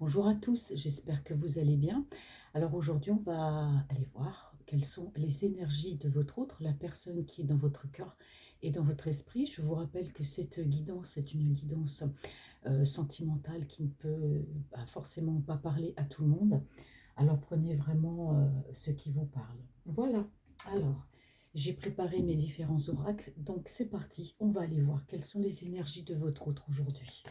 Bonjour à tous, j'espère que vous allez bien. Alors aujourd'hui, on va aller voir quelles sont les énergies de votre autre, la personne qui est dans votre cœur et dans votre esprit. Je vous rappelle que cette guidance est une guidance sentimentale qui ne peut forcément pas parler à tout le monde. Alors prenez vraiment ce qui vous parle. Voilà, alors j'ai préparé mes différents oracles, donc c'est parti, on va aller voir quelles sont les énergies de votre autre aujourd'hui.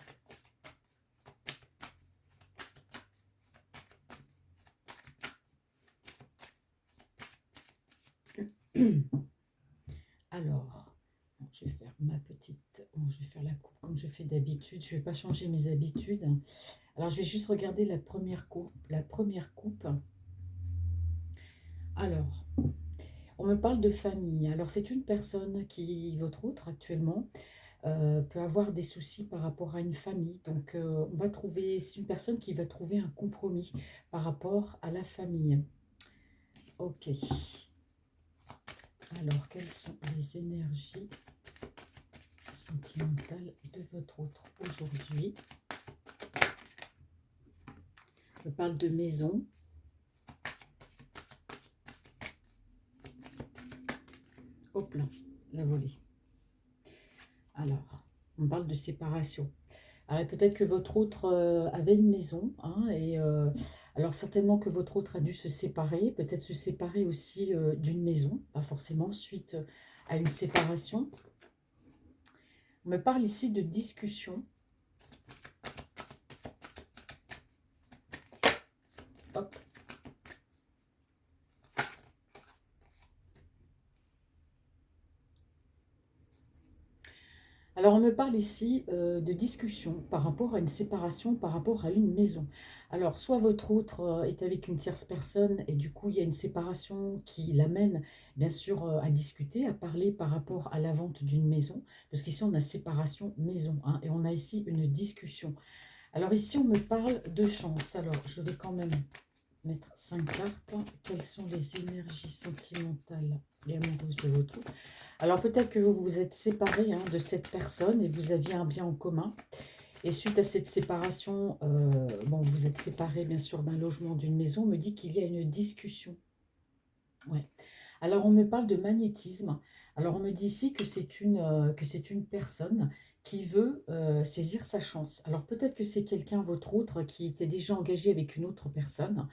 Alors, bon, je vais faire ma petite... bon, je vais faire la coupe comme je fais d'habitude. Je ne vais pas changer mes habitudes. Alors, je vais juste regarder la première coupe. La première coupe. Alors, on me parle de famille. Alors, c'est une personne qui, votre autre actuellement, peut avoir des soucis par rapport à une famille. Donc, on va trouver... C'est une personne qui va trouver un compromis par rapport à la famille. Ok. Alors, quelles sont les énergies sentimentale de votre autre aujourd'hui? Je parle de maison. Hop là, la volée. Alors, on parle de séparation. Alors peut-être que votre autre avait une maison, hein, et alors certainement que votre autre a dû se séparer, peut-être se séparer aussi d'une maison, pas forcément suite à une séparation. On me parle ici de discussion. Hop. Alors, on me parle ici de discussion par rapport à une séparation, par rapport à une maison. Alors, soit votre autre est avec une tierce personne et du coup, il y a une séparation qui l'amène, bien sûr, à discuter, à parler par rapport à la vente d'une maison. Parce qu'ici, on a séparation maison, hein, et on a ici une discussion. Alors ici, on me parle de chance. Alors, je vais quand même mettre 5 cartes. Quelles sont les énergies sentimentales et amoureuses de votre autre? Alors peut-être que vous vous êtes séparé, hein, de cette personne et vous aviez un bien en commun. Et suite à cette séparation, bon, vous êtes séparés bien sûr d'un logement, d'une maison, on me dit qu'il y a une discussion. Ouais. Alors on me parle de magnétisme. Alors on me dit ici que c'est une personne qui veut saisir sa chance. Alors peut-être que c'est quelqu'un, votre autre, qui était déjà engagé avec une autre personne.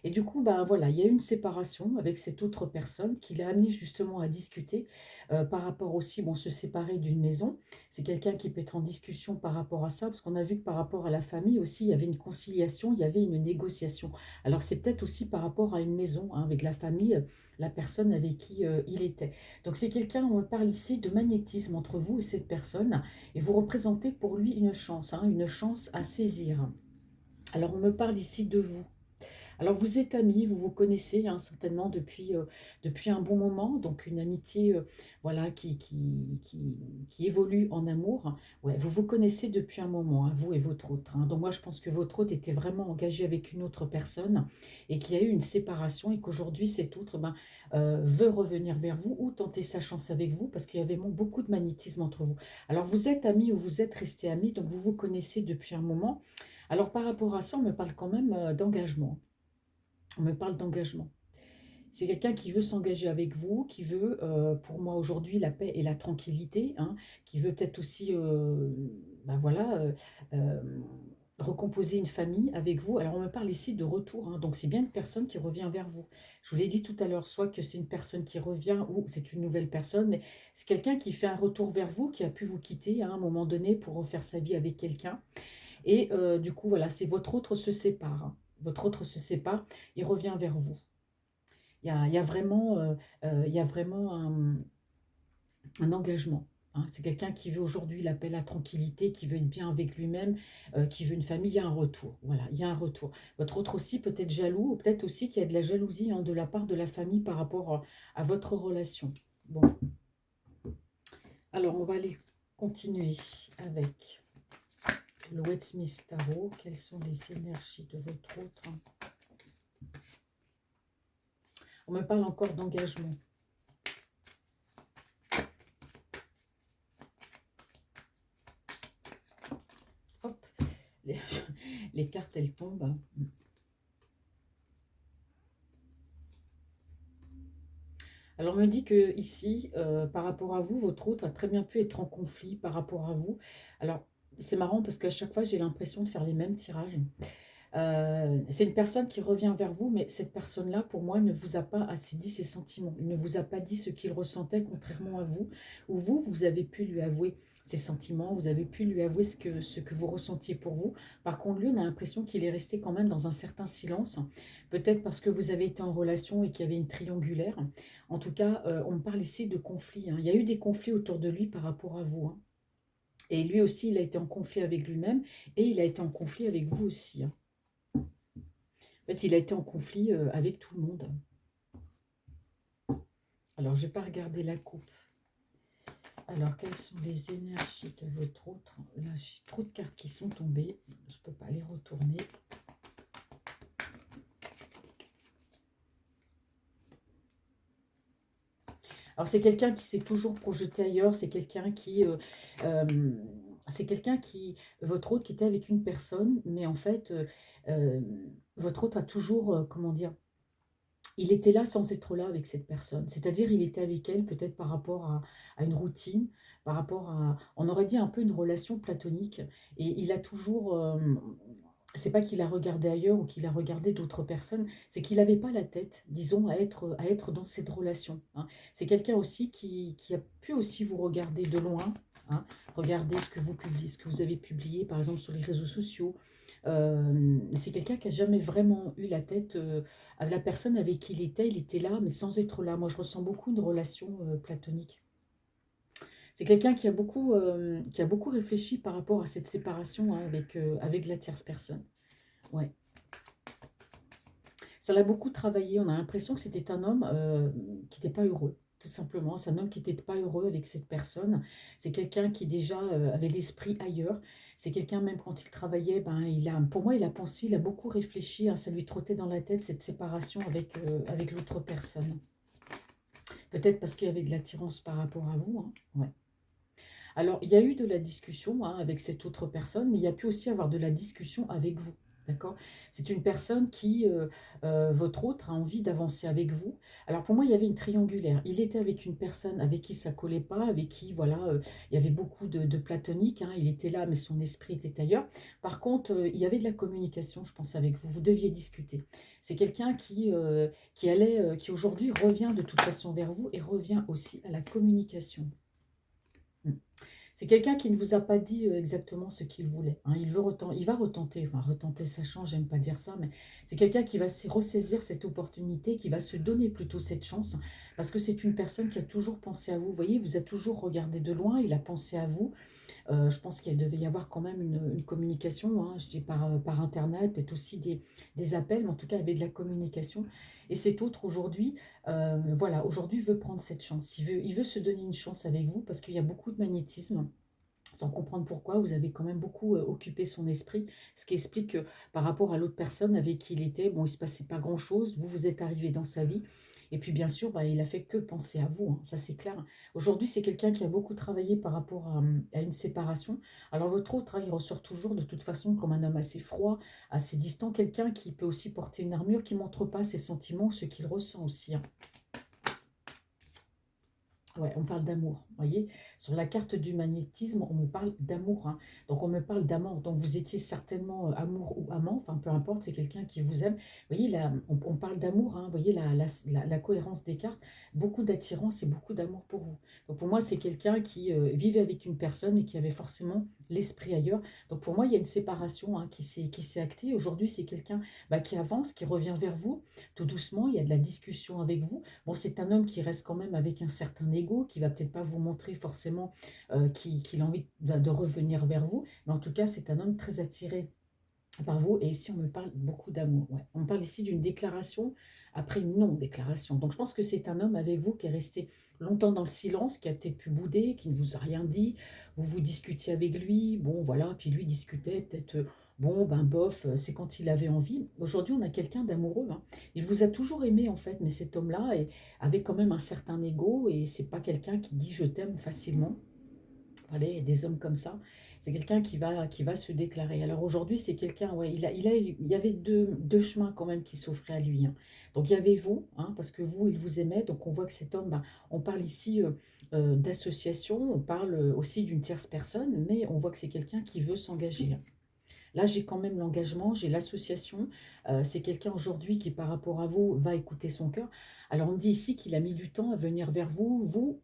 Et du coup, ben voilà, il y a eu une séparation avec cette autre personne qui l'a amené justement à discuter par rapport aussi, bon, se séparer d'une maison. C'est quelqu'un qui peut être en discussion par rapport à ça, parce qu'on a vu que par rapport à la famille aussi, il y avait une conciliation, il y avait une négociation. Alors c'est peut-être aussi par rapport à une maison, hein, avec la famille, la personne avec qui il était. Donc c'est quelqu'un, on parle ici de magnétisme entre vous et cette personne, et vous représentez pour lui une chance à saisir. Alors on me parle ici de vous. Alors vous êtes amis, vous vous connaissez, hein, certainement depuis un bon moment, donc une amitié voilà, qui évolue en amour. Ouais, vous vous connaissez depuis un moment, hein, vous et votre autre, hein. Donc moi je pense que votre autre était vraiment engagé avec une autre personne et qu'il y a eu une séparation et qu'aujourd'hui cet autre veut revenir vers vous ou tenter sa chance avec vous parce qu'il y avait beaucoup de magnétisme entre vous. Alors vous êtes amis ou vous êtes restés amis, donc vous vous connaissez depuis un moment. Alors par rapport à ça, on me parle quand même d'engagement. On me parle d'engagement. C'est quelqu'un qui veut s'engager avec vous, qui veut, pour moi aujourd'hui, la paix et la tranquillité, hein, qui veut peut-être aussi, ben voilà, recomposer une famille avec vous. Alors on me parle ici de retour, hein, donc c'est bien une personne qui revient vers vous. Je vous l'ai dit tout à l'heure, soit que c'est une personne qui revient ou c'est une nouvelle personne, mais c'est quelqu'un qui fait un retour vers vous, qui a pu vous quitter, hein, à un moment donné pour refaire sa vie avec quelqu'un. Et du coup, voilà, c'est votre autre se sépare, hein. Votre autre se sépare, il revient vers vous. Il y a vraiment, il y a vraiment un engagement, hein. C'est quelqu'un qui veut aujourd'hui l'appel à tranquillité, qui veut être bien avec lui-même, qui veut une famille. Il y a un retour. Voilà, il y a un retour. Votre autre aussi peut être jaloux, ou peut-être aussi qu'il y a de la jalousie, hein, de la part de la famille par rapport à votre relation. Bon, alors on va aller continuer avec le Westminster Tarot. Quelles sont les énergies de votre autre? On me parle encore d'engagement. Hop, Les cartes, elles tombent. Alors, on me dit que ici, par rapport à vous, votre autre a très bien pu être en conflit par rapport à vous. Alors, c'est marrant parce qu'à chaque fois, j'ai l'impression de faire les mêmes tirages. C'est une personne qui revient vers vous, mais cette personne-là, pour moi, ne vous a pas assez dit ses sentiments. Il ne vous a pas dit ce qu'il ressentait, contrairement à vous, où vous, vous avez pu lui avouer ses sentiments, vous avez pu lui avouer ce que vous ressentiez pour vous. Par contre, lui, on a l'impression qu'il est resté quand même dans un certain silence, peut-être parce que vous avez été en relation et qu'il y avait une triangulaire. En tout cas, on me parle ici de conflits, hein. Il y a eu des conflits autour de lui par rapport à vous, hein. Et lui aussi, il a été en conflit avec lui-même et il a été en conflit avec vous aussi, hein. En fait, il a été en conflit avec tout le monde. Alors, je ne vais pas regarder la coupe. Alors, quelles sont les énergies de votre autre? Là, j'ai trop de cartes qui sont tombées. Je ne peux pas les retourner. Alors, c'est quelqu'un qui s'est toujours projeté ailleurs. C'est quelqu'un qui... votre autre qui était avec une personne, mais en fait, euh, votre autre a toujours, comment dire, il était là sans être là avec cette personne. C'est-à-dire, il était avec elle peut-être par rapport à une routine, par rapport à, on aurait dit un peu une relation platonique. Et il a toujours, c'est pas qu'il a regardé ailleurs ou qu'il a regardé d'autres personnes, c'est qu'il n'avait pas la tête, disons, à être dans cette relation, hein. C'est quelqu'un aussi qui a pu aussi vous regarder de loin, hein, regarder ce que vous publiez, ce que vous avez publié, par exemple, sur les réseaux sociaux. C'est quelqu'un qui a jamais vraiment eu la tête à la personne avec qui il était là, mais sans être là. Moi, je ressens beaucoup une relation platonique. C'est quelqu'un qui a beaucoup réfléchi par rapport à cette séparation, hein, avec la tierce personne. Ouais. Ça l'a beaucoup travaillé. On a l'impression que c'était un homme qui n'était pas heureux, tout simplement. C'est un homme qui n'était pas heureux avec cette personne. C'est quelqu'un qui déjà avait l'esprit ailleurs. C'est quelqu'un, même quand il travaillait, ben, pour moi, il a pensé, il a beaucoup réfléchi, hein. Ça lui trottait dans la tête, cette séparation avec l'autre personne. Peut-être parce qu'il y avait de l'attirance par rapport à vous, hein. Ouais. Alors, il y a eu de la discussion, hein, avec cette autre personne, mais il y a pu aussi avoir de la discussion avec vous. D'accord? C'est une personne qui, votre autre, a envie d'avancer avec vous. Alors pour moi, il y avait une triangulaire. Il était avec une personne avec qui ça collait pas, avec qui, voilà, il y avait beaucoup de platonique, hein. Il était là, mais son esprit était ailleurs. Par contre, il y avait de la communication, je pense, avec vous. Vous deviez discuter. C'est quelqu'un qui aujourd'hui revient de toute façon vers vous et revient aussi à la communication. Mm. C'est quelqu'un qui ne vous a pas dit exactement ce qu'il voulait, hein. Il va retenter, enfin retenter ça change, j'aime pas dire ça, mais c'est quelqu'un qui va ressaisir cette opportunité, qui va se donner plutôt cette chance, parce que c'est une personne qui a toujours pensé à vous. Vous voyez, il vous a toujours regardé de loin, il a pensé à vous. Je pense qu'il devait y avoir quand même une communication, hein, je dis par Internet, peut-être aussi des appels, mais en tout cas, il y avait de la communication. Et cet autre, aujourd'hui, voilà, aujourd'hui veut prendre cette chance. Il veut se donner une chance avec vous parce qu'il y a beaucoup de magnétisme. Sans comprendre pourquoi, vous avez quand même beaucoup occupé son esprit, ce qui explique que par rapport à l'autre personne avec qui il était, bon, il ne se passait pas grand-chose, vous êtes arrivé dans sa vie, et puis bien sûr, bah, il a fait que penser à vous, hein, ça c'est clair. Aujourd'hui, c'est quelqu'un qui a beaucoup travaillé par rapport à une séparation. Alors votre autre, hein, il ressort toujours de toute façon comme un homme assez froid, assez distant, quelqu'un qui peut aussi porter une armure, qui ne montre pas ses sentiments, ce qu'il ressent aussi, hein. Ouais, on parle d'amour, vous voyez. Sur la carte du magnétisme, on me parle d'amour, hein. Donc, on me parle d'amant. Donc, vous étiez certainement amour ou amant, enfin, peu importe, c'est quelqu'un qui vous aime. Vous voyez, là, on parle d'amour, hein. Vous voyez la cohérence des cartes. Beaucoup d'attirance et beaucoup d'amour pour vous. Donc, pour moi, c'est quelqu'un qui vivait avec une personne et qui avait forcément l'esprit ailleurs. Donc, pour moi, il y a une séparation, hein, qui s'est actée. Aujourd'hui, c'est quelqu'un, bah, qui avance, qui revient vers vous tout doucement. Il y a de la discussion avec vous. Bon, c'est un homme qui reste quand même avec un certain ego, qui va peut-être pas vous montrer forcément qu'il a envie de revenir vers vous, mais en tout cas, c'est un homme très attiré par vous. Et ici, on me parle beaucoup d'amour. Ouais. On me parle ici d'une déclaration après une non-déclaration. Donc, je pense que c'est un homme avec vous qui est resté longtemps dans le silence, qui a peut-être pu bouder, qui ne vous a rien dit. Vous discutiez avec lui, bon, voilà, puis lui discutait peut-être. Bon, ben bof, c'est quand il avait envie. Aujourd'hui, on a quelqu'un d'amoureux, hein. Il vous a toujours aimé, en fait, mais cet homme-là avait quand même un certain ego et c'est pas quelqu'un qui dit je t'aime facilement. Allez, il y a des hommes comme ça. C'est quelqu'un qui va se déclarer. Alors aujourd'hui, c'est quelqu'un, ouais, il y avait deux chemins quand même qui s'offraient à lui, hein. Donc il y avait vous, hein, parce que vous, il vous aimait. Donc on voit que cet homme, bah, on parle ici d'association, on parle aussi d'une tierce personne, mais on voit que c'est quelqu'un qui veut s'engager, hein. Là, j'ai quand même l'engagement, j'ai l'association. C'est quelqu'un aujourd'hui qui, par rapport à vous, va écouter son cœur. Alors, on dit ici qu'il a mis du temps à venir vers vous. Vous,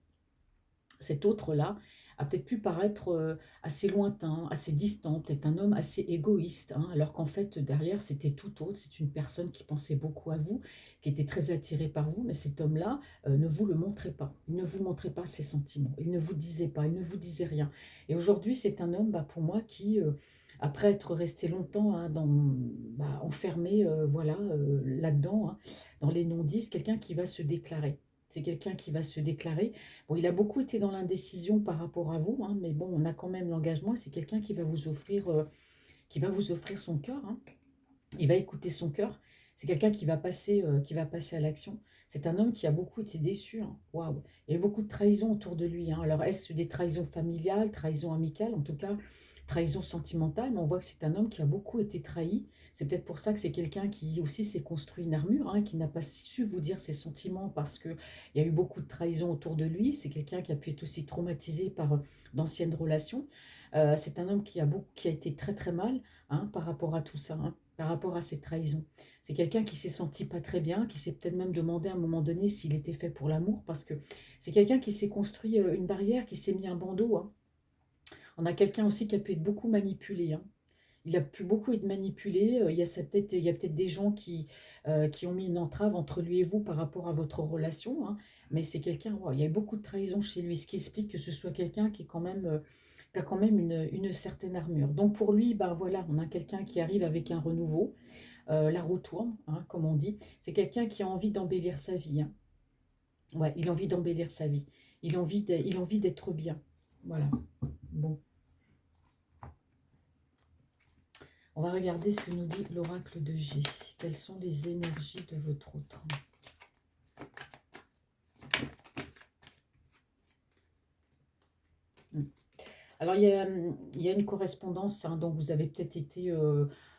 cet autre-là, a peut-être pu paraître assez lointain, assez distant, peut-être un homme assez égoïste, hein, alors qu'en fait, derrière, c'était tout autre. C'est une personne qui pensait beaucoup à vous, qui était très attirée par vous, mais cet homme-là ne vous le montrait pas. Il ne vous montrait pas ses sentiments. Il ne vous disait pas, il ne vous disait rien. Et aujourd'hui, c'est un homme, bah, pour moi, qui, après être resté longtemps, hein, enfermé, voilà, là-dedans, hein, dans les non-dits, c'est quelqu'un qui va se déclarer. C'est quelqu'un qui va se déclarer. Bon, il a beaucoup été dans l'indécision par rapport à vous, hein, mais bon, on a quand même l'engagement. C'est quelqu'un qui va vous offrir son cœur, hein. Il va écouter son cœur. C'est quelqu'un qui va passer à l'action. C'est un homme qui a beaucoup été déçu, hein. Waouh! Il y a eu beaucoup de trahisons autour de lui, hein. Alors, est-ce des trahisons familiales, trahisons amicales, en tout cas, trahison sentimentale, mais on voit que c'est un homme qui a beaucoup été trahi. C'est peut-être pour ça que c'est quelqu'un qui aussi s'est construit une armure, hein, qui n'a pas su vous dire ses sentiments parce qu'il y a eu beaucoup de trahisons autour de lui. C'est quelqu'un qui a pu être aussi traumatisé par d'anciennes relations. C'est un homme qui a été très très mal, hein, par rapport à tout ça, hein, par rapport à ces trahisons. C'est quelqu'un qui s'est senti pas très bien, qui s'est peut-être même demandé à un moment donné s'il était fait pour l'amour, parce que c'est quelqu'un qui s'est construit une barrière, qui s'est mis un bandeau, hein. On a quelqu'un aussi qui a pu être beaucoup manipulé, hein. Il a pu beaucoup être manipulé. Il y a peut-être des gens qui ont mis une entrave entre lui et vous par rapport à votre relation, hein. Mais c'est quelqu'un, ouais, il y a eu beaucoup de trahison chez lui, ce qui explique que ce soit quelqu'un qui est quand même, qui a quand même une certaine armure. Donc pour lui, ben voilà, on a quelqu'un qui arrive avec un renouveau, la roue tourne, hein, comme on dit. C'est quelqu'un qui a envie d'embellir sa vie, hein. Ouais, il a envie d'embellir sa vie. Il a envie d'être bien. Voilà. Bon. On va regarder ce que nous dit l'oracle de G. Quelles sont les énergies de votre autre? Alors, il y a une correspondance, hein, donc vous avez peut-être été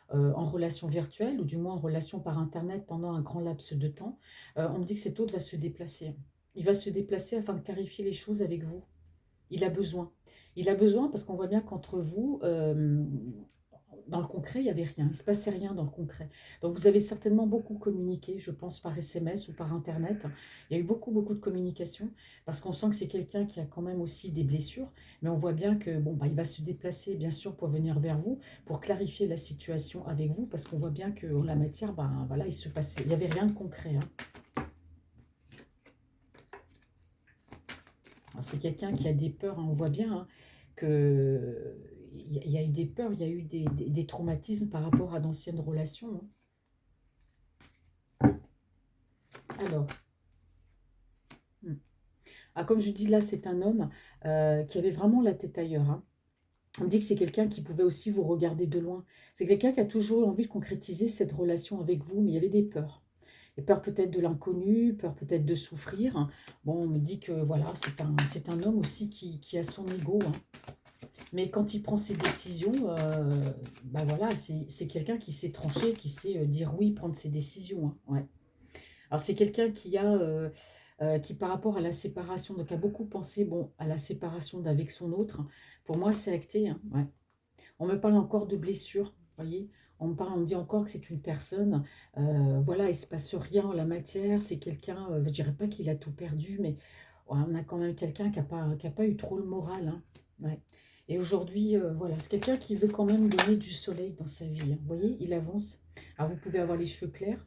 en relation virtuelle, ou du moins en relation par Internet pendant un grand laps de temps. On me dit que cet autre va se déplacer. Il va se déplacer afin de clarifier les choses avec vous. Il a besoin. Il a besoin parce qu'on voit bien qu'entre vous, dans le concret, il n'y avait rien. Il ne se passait rien dans le concret. Donc, vous avez certainement beaucoup communiqué, je pense, par SMS ou par Internet. Il y a eu beaucoup, beaucoup de communication parce qu'on sent que c'est quelqu'un qui a quand même aussi des blessures. Mais on voit bien que bon, bah, il va se déplacer, bien sûr, pour venir vers vous, pour clarifier la situation avec vous parce qu'on voit bien qu'en la matière, bah, voilà, il n'y avait rien de concret, hein. C'est quelqu'un qui a des peurs, hein. On voit bien, hein, que il y a eu des peurs, il y a eu des traumatismes par rapport à d'anciennes relations, hein. Alors, hmm. Ah, comme je dis là, c'est un homme qui avait vraiment la tête ailleurs, hein. On me dit que c'est quelqu'un qui pouvait aussi vous regarder de loin. C'est quelqu'un qui a toujours eu envie de concrétiser cette relation avec vous, mais il y avait des peurs. Et peur peut-être de l'inconnu, peur peut-être de souffrir. Bon, on me dit que voilà, c'est un homme aussi qui a son ego, hein. Mais quand il prend ses décisions, bah voilà, c'est quelqu'un qui sait trancher, qui sait dire oui, prendre ses décisions, hein, ouais. Alors c'est quelqu'un qui par rapport à la séparation, donc a beaucoup pensé bon, à la séparation d'avec son autre. Pour moi, c'est acté, hein, ouais. On me parle encore de blessures, vous voyez. On me dit encore que c'est une personne, voilà, il ne se passe rien en la matière. C'est quelqu'un, je ne dirais pas qu'il a tout perdu, mais ouais, on a quand même quelqu'un qui a pas eu trop le moral, hein, ouais. Et aujourd'hui, voilà, c'est quelqu'un qui veut quand même donner du soleil dans sa vie, hein. Vous voyez, il avance. Alors, vous pouvez avoir les cheveux clairs,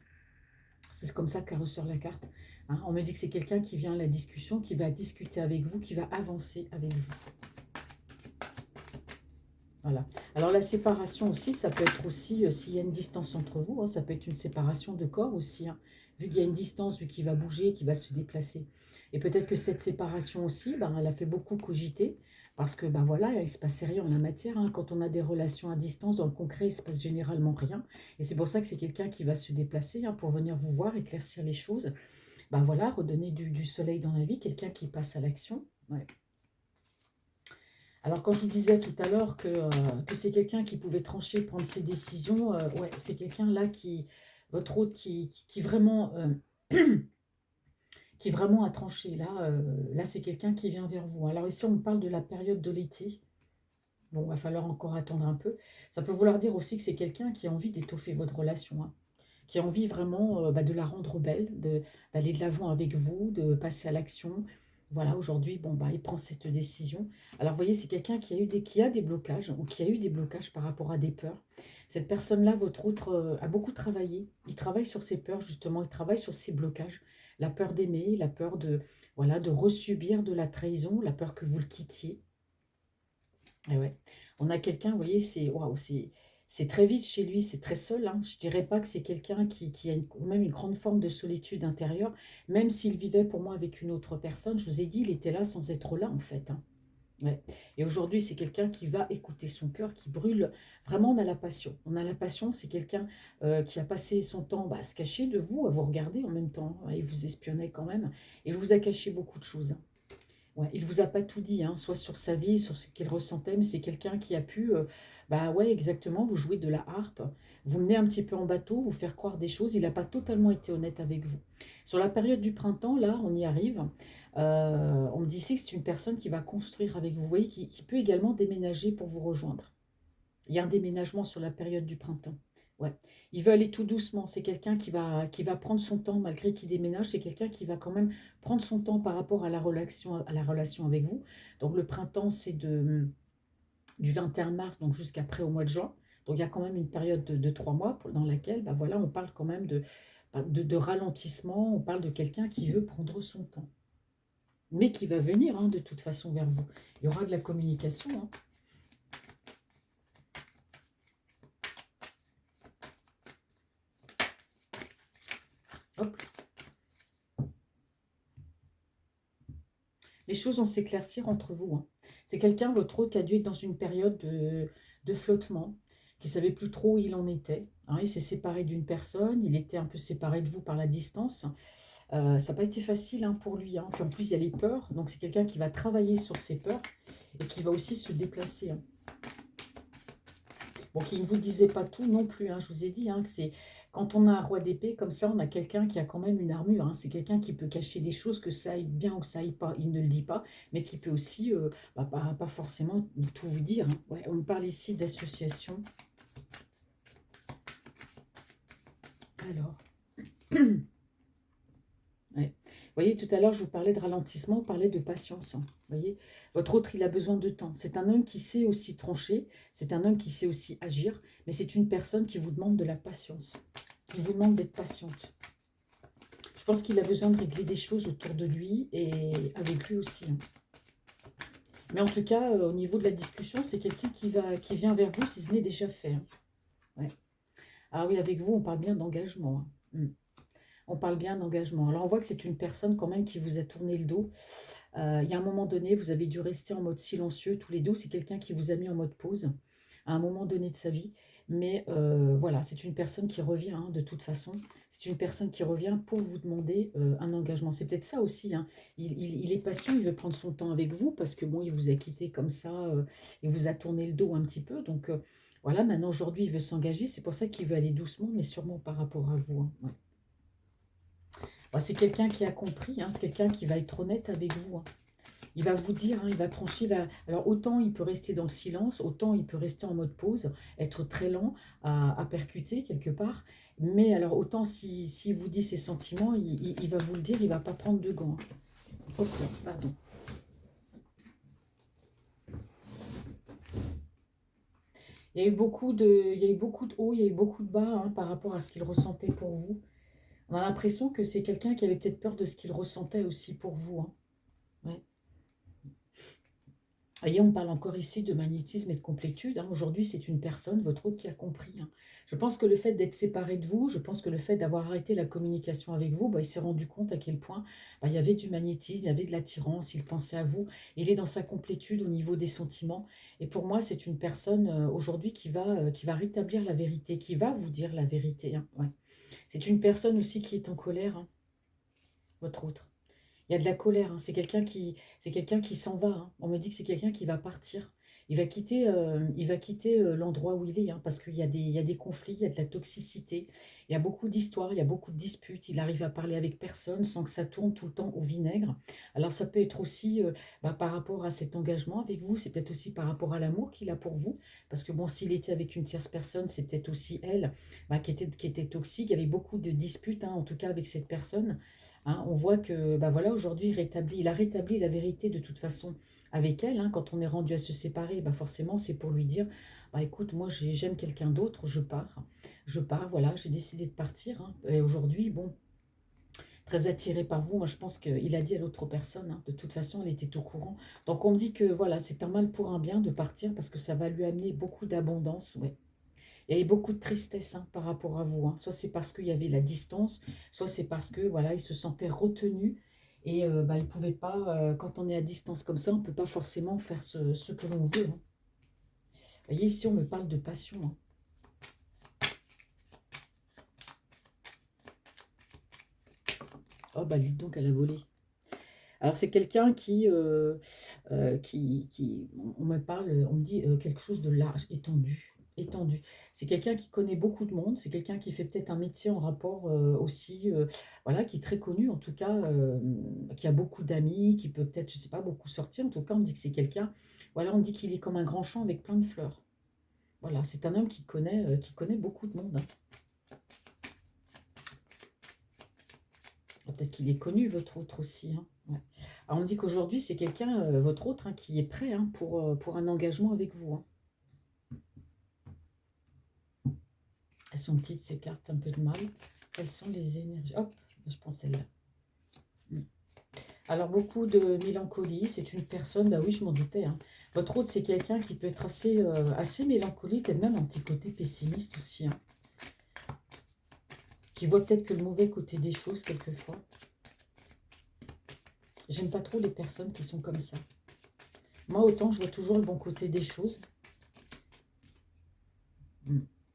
c'est comme ça que ressort la carte, hein. On me dit que c'est quelqu'un qui vient à la discussion, qui va discuter avec vous, qui va avancer avec vous. Voilà. Alors la séparation aussi, ça peut être aussi, s'il y a une distance entre vous, hein, ça peut être une séparation de corps aussi, hein. Vu qu'il y a une distance, vu qu'il va bouger, qu'il va se déplacer. Et peut-être que cette séparation aussi, ben, elle a fait beaucoup cogiter, parce que ben, voilà, il ne se passait rien en la matière, hein. Quand on a des relations à distance, dans le concret, il ne se passe généralement rien. Et c'est pour ça que c'est quelqu'un qui va se déplacer, hein, pour venir vous voir, éclaircir les choses. Ben voilà, redonner du soleil dans la vie, quelqu'un qui passe à l'action. Ouais. Alors, quand je vous disais tout à l'heure que c'est quelqu'un qui pouvait trancher, prendre ses décisions, ouais, c'est quelqu'un là votre hôte qui vraiment, qui vraiment a tranché. Là c'est quelqu'un qui vient vers vous. Alors ici, on me parle de la période de l'été. Bon, il va falloir encore attendre un peu. Ça peut vouloir dire aussi que c'est quelqu'un qui a envie d'étoffer votre relation, hein, qui a envie vraiment de la rendre belle, d'aller de l'avant avec vous, de passer à l'action. Voilà, aujourd'hui, bon, bah, il prend cette décision. Alors, vous voyez, c'est quelqu'un qui a des blocages ou qui a eu des blocages par rapport à des peurs. Cette personne-là, votre autre, a beaucoup travaillé. Il travaille sur ses peurs, justement, il travaille sur ses blocages. La peur d'aimer, la peur voilà, de resubir de la trahison, la peur que vous le quittiez. Et ouais. On a quelqu'un, vous voyez, waouh, c'est très vite chez lui, c'est très seul, hein. Je dirais pas que c'est quelqu'un qui a quand même une grande forme de solitude intérieure, même s'il vivait pour moi avec une autre personne. Je vous ai dit, il était là sans être là, en fait, hein. Ouais. Et aujourd'hui, c'est quelqu'un qui va écouter son cœur, qui brûle. Vraiment, on a la passion. On a la passion, c'est quelqu'un qui a passé son temps à se cacher de vous, à vous regarder en même temps, hein. Il vous espionnait quand même. Il vous a caché beaucoup de choses, hein. Ouais, il ne vous a pas tout dit, hein, soit sur sa vie, sur ce qu'il ressentait, mais c'est quelqu'un qui a pu, bah ouais, exactement, vous jouer de la harpe, vous mener un petit peu en bateau, vous faire croire des choses. Il n'a pas totalement été honnête avec vous. Sur la période du printemps, là, on y arrive. On me dit ici que c'est une personne qui va construire avec vous, vous voyez, qui peut également déménager pour vous rejoindre. Il y a un déménagement sur la période du printemps. Ouais. Il veut aller tout doucement. C'est quelqu'un qui va prendre son temps malgré qu'il déménage. C'est quelqu'un qui va quand même prendre son temps par rapport à la relation avec vous. Donc le printemps, c'est du 21 mars donc jusqu'après au mois de juin. Donc il y a quand même une période de 3 mois dans laquelle bah, voilà, on parle quand même de ralentissement. On parle de quelqu'un qui veut prendre son temps. Mais qui va venir hein, de toute façon vers vous. Il y aura de la communication, hein. Hop. Les choses vont s'éclaircir entre vous, hein. C'est quelqu'un, votre autre, qui a dû être dans une période de flottement, qui ne savait plus trop où il en était, hein. Il s'est séparé d'une personne, il était un peu séparé de vous par la distance. Ça n'a pas été facile hein, pour lui, hein. Puis en plus, il y a les peurs. Donc c'est quelqu'un qui va travailler sur ses peurs et qui va aussi se déplacer, hein. Bon, qui ne vous disait pas tout non plus, hein. Je vous ai dit hein, que c'est quand on a un roi d'épée comme ça, on a quelqu'un qui a quand même une armure, hein. C'est quelqu'un qui peut cacher des choses, que ça aille bien ou que ça aille pas, il ne le dit pas, mais qui peut aussi, bah, pas forcément tout vous dire, hein. Ouais, on parle ici d'association. Alors, ouais. Vous voyez, tout à l'heure, je vous parlais de ralentissement, on parlait de patience, hein. Vous voyez, votre autre, il a besoin de temps. C'est un homme qui sait aussi trancher, c'est un homme qui sait aussi agir, mais c'est une personne qui vous demande de la patience. Il vous demande d'être patiente. Je pense qu'il a besoin de régler des choses autour de lui et avec lui aussi, hein. Mais en tout cas, au niveau de la discussion, c'est quelqu'un qui vient vers vous si ce n'est déjà fait, hein. Ouais. Ah oui, avec vous, on parle bien d'engagement, hein. On parle bien d'engagement. Alors, on voit que c'est une personne quand même qui vous a tourné le dos. Il y a un moment donné, vous avez dû rester en mode silencieux tous les deux. C'est quelqu'un qui vous a mis en mode pause à un moment donné de sa vie. Mais voilà, c'est une personne qui revient hein, de toute façon. C'est une personne qui revient pour vous demander un engagement. C'est peut-être ça aussi, hein. Il est patient, il veut prendre son temps avec vous parce que bon, il vous a quitté comme ça, il vous a tourné le dos un petit peu. Donc voilà, maintenant aujourd'hui, il veut s'engager. C'est pour ça qu'il veut aller doucement, mais sûrement par rapport à vous, hein. Ouais. Bah, c'est quelqu'un qui a compris, hein, c'est quelqu'un qui va être honnête avec vous, hein. Il va vous dire, hein, il va trancher. Alors, autant il peut rester dans le silence, autant il peut rester en mode pause, être très lent à percuter quelque part. Mais alors, autant s'il vous dit ses sentiments, il va vous le dire, il ne va pas prendre de gants, hein. Ok, pardon. Il y a eu beaucoup de hauts, il y a eu beaucoup de bas hein, par rapport à ce qu'il ressentait pour vous. On a l'impression que c'est quelqu'un qui avait peut-être peur de ce qu'il ressentait aussi pour vous, hein. Ouais. Voyez, on parle encore ici de magnétisme et de complétude, hein. Aujourd'hui, c'est une personne, votre autre, qui a compris, hein. Je pense que le fait d'être séparé de vous, je pense que le fait d'avoir arrêté la communication avec vous, bah, il s'est rendu compte à quel point bah, il y avait du magnétisme, il y avait de l'attirance, il pensait à vous. Il est dans sa complétude au niveau des sentiments. Et pour moi, c'est une personne aujourd'hui qui va rétablir la vérité, qui va vous dire la vérité, hein. Ouais. C'est une personne aussi qui est en colère, hein, votre autre. Il y a de la colère, hein. C'est quelqu'un qui s'en va, hein. On me dit que c'est quelqu'un qui va partir. Il va quitter l'endroit où il est, hein, parce il y a des conflits, il y a de la toxicité, il y a beaucoup d'histoires, il y a beaucoup de disputes. Il arrive à parler avec personne sans que ça tourne tout le temps au vinaigre. Alors ça peut être aussi par rapport à cet engagement avec vous, c'est peut-être aussi par rapport à l'amour qu'il a pour vous, parce que bon, s'il était avec une tierce personne, c'est peut-être aussi elle qui était toxique. Il y avait beaucoup de disputes, hein, en tout cas avec cette personne. Hein. On voit que voilà, aujourd'hui, il a rétabli la vérité de toute façon avec elle. Hein. Quand on est rendu à se séparer, forcément, c'est pour lui dire, écoute, moi j'aime quelqu'un d'autre, je pars, voilà, j'ai décidé de partir. Hein. Et aujourd'hui, bon, très attiré par vous, moi je pense qu'il a dit à l'autre personne, hein, de toute façon, elle était au courant. Donc on me dit que voilà, c'est un mal pour un bien de partir parce que ça va lui amener beaucoup d'abondance, ouais. Il y avait beaucoup de tristesse, hein, par rapport à vous. Hein. Soit c'est parce qu'il y avait la distance, soit c'est parce que voilà, il se sentait retenu et il pouvait pas. Quand on est à distance comme ça, on ne peut pas forcément faire ce que l'on veut. Hein. Vous voyez, ici, on me parle de passion. Hein. Oh, dites donc, elle a volé. Alors, c'est quelqu'un on me parle, on me dit quelque chose de large, étendu. Étendu. C'est quelqu'un qui connaît beaucoup de monde, c'est quelqu'un qui fait peut-être un métier en rapport aussi, voilà, qui est très connu, en tout cas, qui a beaucoup d'amis, qui peut peut-être, je ne sais pas, beaucoup sortir. En tout cas, on me dit que c'est quelqu'un, voilà, on me dit qu'il est comme un grand champ avec plein de fleurs. Voilà, c'est un homme qui connaît beaucoup de monde. Hein. Ah, peut-être qu'il est connu, votre autre aussi. Hein. Ouais. Alors, on me dit qu'aujourd'hui, c'est quelqu'un, votre autre, hein, qui est prêt, hein, pour un engagement avec vous. Hein. Elles sont petites, ces cartes, un peu de mal. Quelles sont les énergies? Hop, je prends celle-là. Alors, beaucoup de mélancolie. C'est une personne, oui, je m'en doutais. Hein. Votre autre, c'est quelqu'un qui peut être assez mélancolique et même un petit côté pessimiste aussi. Hein. Qui voit peut-être que le mauvais côté des choses, quelquefois. J'aime pas trop les personnes qui sont comme ça. Moi, autant, je vois toujours le bon côté des choses.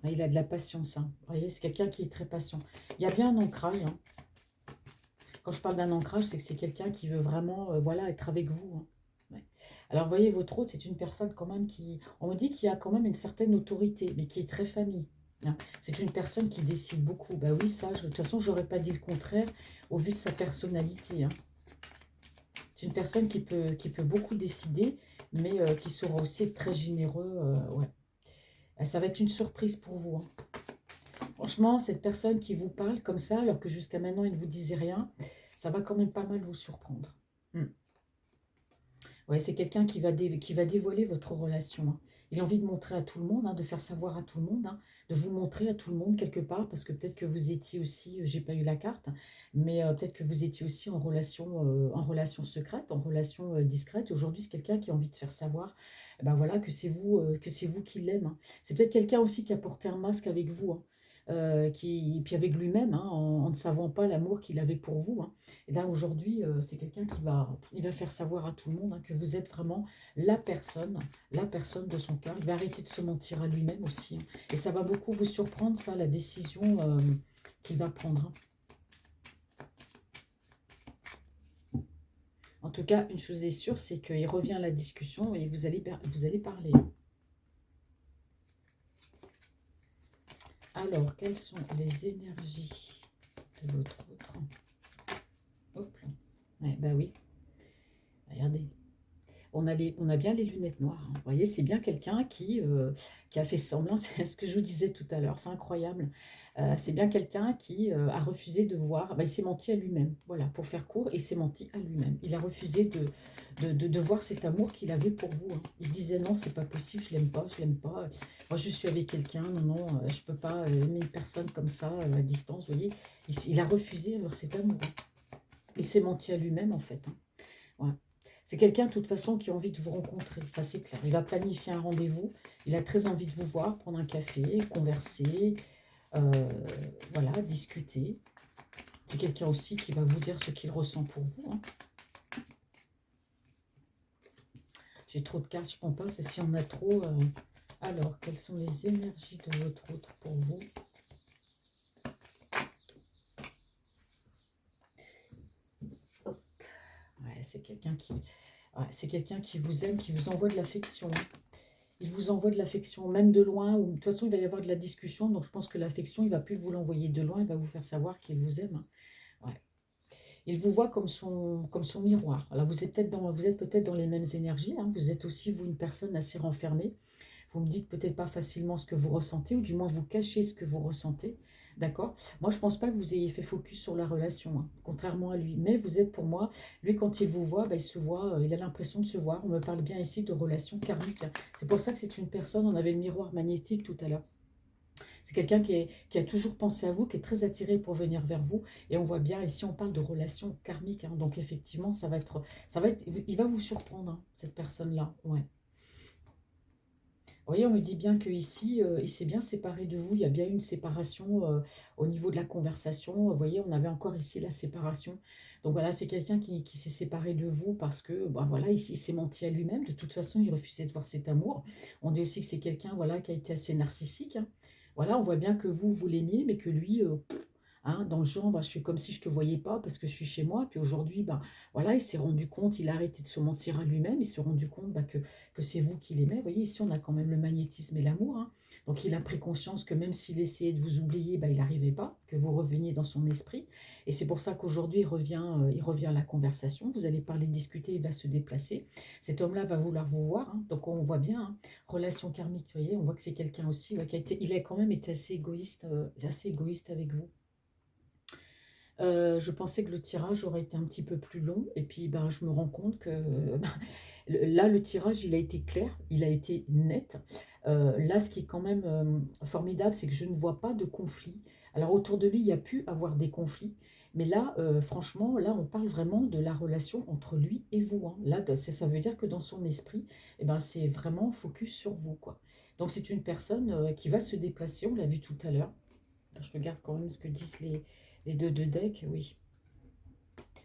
Il a de la patience. Hein. Vous voyez, c'est quelqu'un qui est très patient. Il y a bien un ancrage. Hein. Quand je parle d'un ancrage, c'est que c'est quelqu'un qui veut vraiment voilà, être avec vous. Hein. Ouais. Alors, vous voyez, votre autre, c'est une personne quand même qui... On me dit qu'il y a quand même une certaine autorité, mais qui est très famille. Hein. C'est une personne qui décide beaucoup. Oui, ça, de toute façon, je n'aurais pas dit le contraire au vu de sa personnalité. Hein. C'est une personne qui peut beaucoup décider, mais qui saura aussi être très généreux. Ouais. Ça va être une surprise pour vous. Hein. Franchement, cette personne qui vous parle comme ça, alors que jusqu'à maintenant, il ne vous disait rien, ça va quand même pas mal vous surprendre. Ouais, c'est quelqu'un qui va dévoiler votre relation. Hein. Il a envie de montrer à tout le monde, hein, de faire savoir à tout le monde, hein, de vous montrer à tout le monde quelque part, parce que peut-être que vous étiez aussi, j'ai pas eu la carte, mais peut-être que vous étiez aussi en relation secrète, en relation discrète. Aujourd'hui, c'est quelqu'un qui a envie de faire savoir, voilà, que c'est vous qui l'aime. Hein. C'est peut-être quelqu'un aussi qui a porté un masque avec vous, hein, puis avec lui-même, hein, en ne savant pas l'amour qu'il avait pour vous. Hein. Et là, aujourd'hui, c'est quelqu'un il va faire savoir à tout le monde, hein, que vous êtes vraiment la personne de son cœur. Il va arrêter de se mentir à lui-même aussi. Hein. Et ça va beaucoup vous surprendre, ça, la décision qu'il va prendre. Hein. En tout cas, une chose est sûre, c'est qu'il revient à la discussion et vous allez parler. Alors, quelles sont les énergies de votre autre? Hop là. Ouais, oui. Regardez. On a bien les lunettes noires. Hein. Vous voyez, c'est bien quelqu'un qui a fait semblant, c'est ce que je vous disais tout à l'heure, c'est incroyable. C'est bien quelqu'un qui a refusé de voir, il s'est menti à lui-même, voilà, pour faire court, il s'est menti à lui-même. Il a refusé de voir cet amour qu'il avait pour vous. Hein. Il se disait non, c'est pas possible, je l'aime pas, je l'aime pas. Moi, je suis avec quelqu'un, non, je peux pas aimer une personne comme ça, à distance, vous voyez. Il a refusé alors cet amour. Hein. Il s'est menti à lui-même, en fait. Hein. Ouais. C'est quelqu'un, de toute façon, qui a envie de vous rencontrer, ça c'est clair. Il va planifier un rendez-vous, il a très envie de vous voir, prendre un café, converser, voilà, discuter. C'est quelqu'un aussi qui va vous dire ce qu'il ressent pour vous. Hein. J'ai trop de cartes, je ne prends pas, c'est si on a trop... Alors, quelles sont les énergies de votre autre pour vous? Hop. c'est quelqu'un qui vous aime, qui vous envoie de l'affection, hein. Il vous envoie de l'affection, même de loin, ou de toute façon, il va y avoir de la discussion, donc je pense que l'affection, il va plus vous l'envoyer de loin, il va vous faire savoir qu'il vous aime, hein. Ouais. Il vous voit comme son miroir. Alors, vous êtes peut-être dans les mêmes énergies, hein. Vous êtes aussi, vous, une personne assez renfermée. Vous me dites peut-être pas facilement ce que vous ressentez, ou du moins vous cachez ce que vous ressentez. D'accord? Moi, je pense pas que vous ayez fait focus sur la relation, hein, contrairement à lui. Mais vous êtes pour moi, lui, quand il vous voit, bah, il se voit, il a l'impression de se voir. On me parle bien ici de relation karmique, hein. C'est pour ça que c'est une personne, on avait le miroir magnétique tout à l'heure. C'est quelqu'un qui a toujours pensé à vous, qui est très attiré pour venir vers vous. Et on voit bien, ici, on parle de relation karmique, hein. Donc, effectivement, il va vous surprendre, hein, cette personne-là. Ouais. Vous voyez, on me dit bien qu'ici, il s'est bien séparé de vous. Il y a bien eu une séparation au niveau de la conversation. Vous voyez, on avait encore ici la séparation. Donc voilà, c'est quelqu'un qui s'est séparé de vous parce que, bah, voilà, il s'est menti à lui-même. De toute façon, il refusait de voir cet amour. On dit aussi que c'est quelqu'un, voilà, qui a été assez narcissique, hein. Voilà, on voit bien que vous l'aimiez, mais que lui, hein, dans le genre, bah, je fais comme si je ne te voyais pas parce que je suis chez moi. Puis aujourd'hui, bah, voilà, il s'est rendu compte, il a arrêté de se mentir à lui-même. Il s'est rendu compte, bah, que c'est vous qui l'aimez. Vous voyez, ici, on a quand même le magnétisme et l'amour, hein. Donc, il a pris conscience que même s'il essayait de vous oublier, bah, il n'arrivait pas, que vous reveniez dans son esprit. Et c'est pour ça qu'aujourd'hui, il revient à la conversation. Vous allez parler, discuter, il va se déplacer. Cet homme-là va vouloir vous voir, hein. Donc, on voit bien, hein, relation karmique, vous voyez, on voit que c'est quelqu'un aussi, ouais, il a quand même été assez égoïste avec vous. Je pensais que le tirage aurait été un petit peu plus long et puis, ben, je me rends compte que, là, le tirage, il a été clair, il a été net. Là, ce qui est quand même, formidable, c'est que je ne vois pas de conflit. Alors autour de lui, il y a pu avoir des conflits, mais là, franchement, là, on parle vraiment de la relation entre lui et vous, hein. Là, ça veut dire que dans son esprit, eh ben, c'est vraiment focus sur vous, quoi. Donc c'est une personne, qui va se déplacer, on l'a vu tout à l'heure. Je regarde quand même ce que disent les deux decks, oui.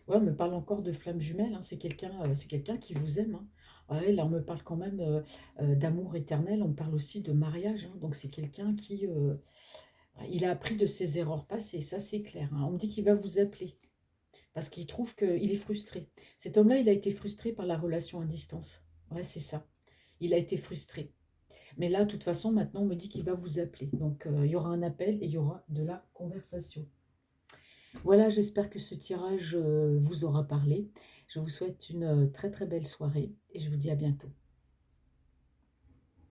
Ouais, on me parle encore de flammes jumelles, hein. C'est quelqu'un qui vous aime, hein. Ouais, là, on me parle quand même d'amour éternel. On me parle aussi de mariage, hein. Donc, c'est quelqu'un qui... il a appris de ses erreurs passées, ça c'est clair, hein. On me dit qu'il va vous appeler parce qu'il trouve qu'il est frustré. Cet homme-là, il a été frustré par la relation à distance. Ouais, c'est ça. Il a été frustré. Mais là, de toute façon, maintenant, on me dit qu'il va vous appeler. Donc, il y aura un appel et il y aura de la conversation. Voilà, j'espère que ce tirage vous aura parlé. Je vous souhaite une très très belle soirée et je vous dis à bientôt.